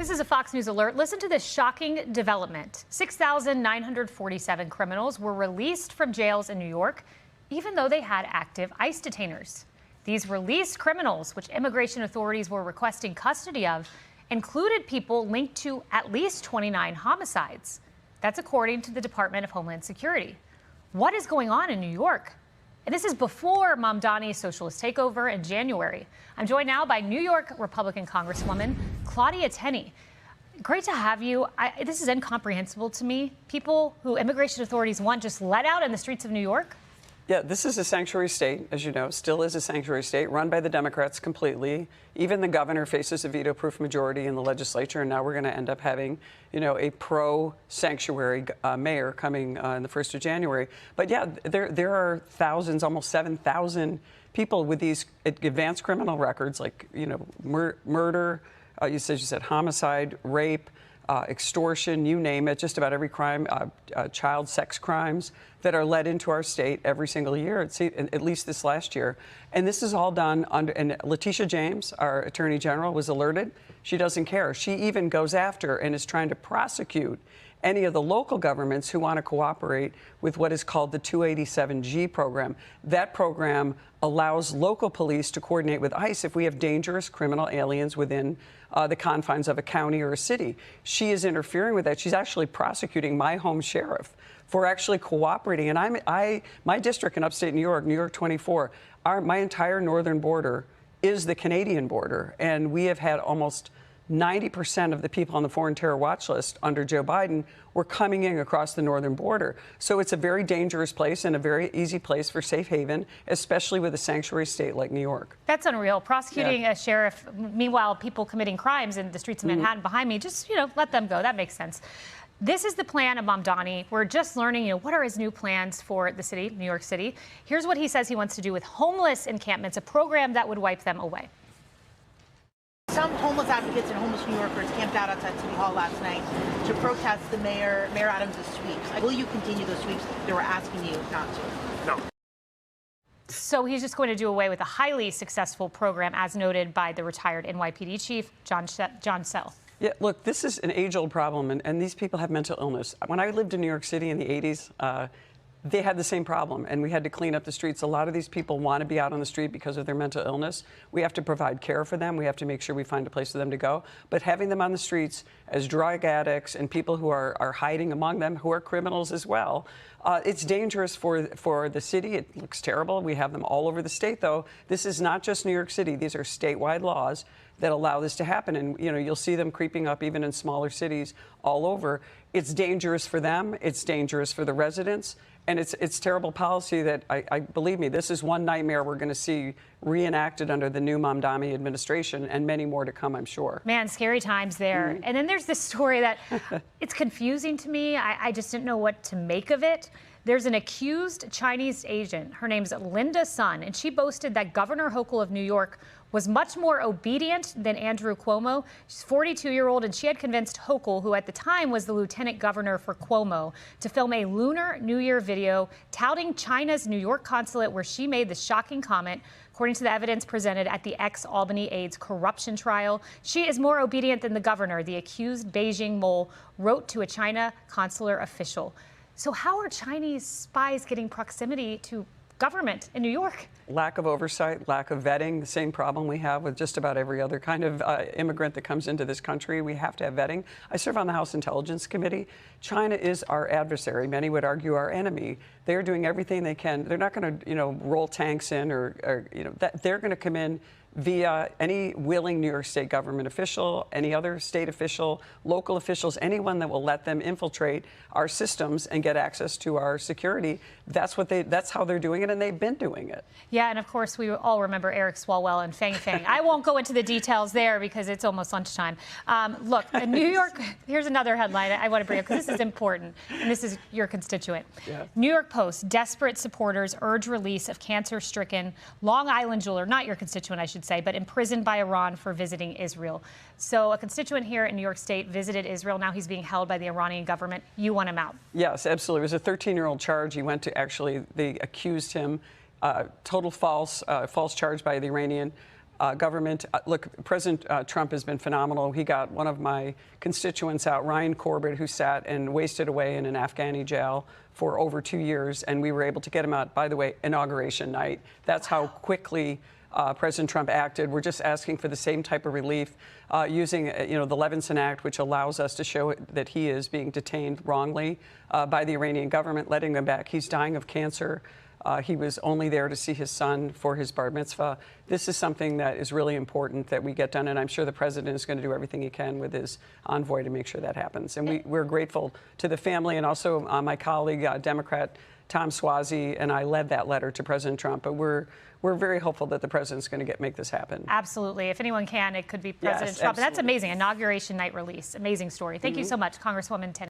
This is a Fox News alert. Listen to this shocking development. 6,947 criminals were released from jails in New York, even though they had active ICE detainers. These released criminals, which immigration authorities were requesting custody of, included people linked to at least 29 homicides. That's according to the Department of Homeland Security. What is going on in New York? And this is before Mamdani's socialist takeover in January. I'm joined now by New York Republican Congresswoman Claudia Tenney. Great to have you. This is incomprehensible to me. People who immigration authorities want just let out in the streets of New York? Yeah, this is a sanctuary state, as you know, still is a sanctuary state, run by the Democrats completely. Even the governor faces a veto-proof majority in the legislature, and now we're going to end up having, a pro-sanctuary mayor coming in the 1st of January. But yeah, there are thousands, almost 7,000 people with these advanced criminal records, like, murder, you said homicide, rape, extortion, you name it, just about every crime, child sex crimes that are let into our state every single year, at least this last year. And this is all done under, and Letitia James, our Attorney General, was alerted. She doesn't care. She even goes after and is trying to prosecute any of the local governments who want to cooperate with what is called the 287G program. That program allows local police to coordinate with ICE if we have dangerous criminal aliens within the confines of a county or a city. She is interfering with that. She's actually prosecuting my home sheriff for actually cooperating. And my district in upstate New York 24, my entire northern border is the Canadian border. And we have had almost 90% of the people on the foreign terror watch list under Joe Biden were coming in across the northern border. So it's a very dangerous place and a very easy place for safe haven, especially with a sanctuary state like New York. That's unreal. Prosecuting a sheriff, meanwhile, people committing crimes in the streets of Manhattan behind me, just, let them go. That makes sense. This is the plan of Mamdani. We're just learning, what are his new plans for the city, New York City. Here's what he says he wants to do with homeless encampments, a program that would wipe them away. Some homeless advocates and homeless New Yorkers camped out outside City Hall last night to protest the Mayor Adams' sweeps. Will you continue those sweeps? They were asking you not to. No. So he's just going to do away with a highly successful program, as noted by the retired NYPD chief, John Sell. Yeah, look, this is an age-old problem, and these people have mental illness. When I lived in New York City in the 80s, they had the same problem, and we had to clean up the streets. A lot of these people want to be out on the street because of their mental illness. We have to provide care for them. We have to make sure we find a place for them to go. But having them on the streets as drug addicts and people who are hiding among them, who are criminals as well, it's dangerous for the city. It looks terrible. We have them all over the state, though. This is not just New York City. These are statewide laws that allow this to happen. And, you'll see them creeping up even in smaller cities all over. It's dangerous for them. It's dangerous for the residents. And it's terrible policy that, I believe me, this is one nightmare we're going to see reenacted under the new Mamdani administration, and many more to come, I'm sure. Man, scary times there. And then there's this story that it's confusing to me. I just didn't know what to make of it. There's an accused Chinese agent. Her name's Linda Sun, and she boasted that Governor Hochul of New York was much more obedient than Andrew Cuomo. She's 42-year-old, and she had convinced Hochul, who at the time was the lieutenant governor for Cuomo, to film a Lunar New Year video touting China's New York consulate, where she made the shocking comment. According to the evidence presented at the ex-Albany aides corruption trial, she is more obedient than the governor, the accused Beijing mole wrote to a China consular official. So how are Chinese spies getting proximity to government in New York? Lack of oversight, lack of vetting, the same problem we have with just about every other kind of immigrant that comes into this country. We have to have vetting. I serve on the House Intelligence Committee. China is our adversary. Many would argue our enemy. They're doing everything they can. They're not going to, roll tanks in they're going to come in via any willing New York State government official, any other state official, local officials, anyone that will let them infiltrate our systems and get access to our security. That's how they're doing it, and they've been doing it. Yeah, and of course, we all remember Eric Swalwell and Fang Fang. I won't go into the details there because it's almost lunchtime. Look, New York, here's another headline I want to bring up because this is important, and this is your constituent. Yeah. New York Post, desperate supporters urge release of cancer-stricken Long Island jeweler, not your constituent, I should say, but imprisoned by Iran for visiting Israel. So a constituent here in New York State visited Israel. Now he's being held by the Iranian government. You want him out? Yes, absolutely. It was a 13-year-old charge. He went to they accused him, total false charge by the Iranian government. Look, President Trump has been phenomenal. He got one of my constituents out, Ryan Corbett, who sat and wasted away in an Afghani jail for over 2 years, and we were able to get him out, by the way, inauguration night. That's how quickly President Trump acted. We're just asking for the same type of relief using, the Levinson Act, which allows us to show that he is being detained wrongly by the Iranian government, letting him back. He's dying of cancer. He was only there to see his son for his bar mitzvah. This is something that is really important that we get done, and I'm sure the president is going to do everything he can with his envoy to make sure that happens. And we're grateful to the family, and also my colleague, Democrat Tom Suozzi, and I led that letter to President Trump. But we're very hopeful that the president's going to make this happen. Absolutely. If anyone can, it could be President Trump. And that's amazing. Inauguration night release. Amazing story. Thank you so much, Congresswoman Tenney.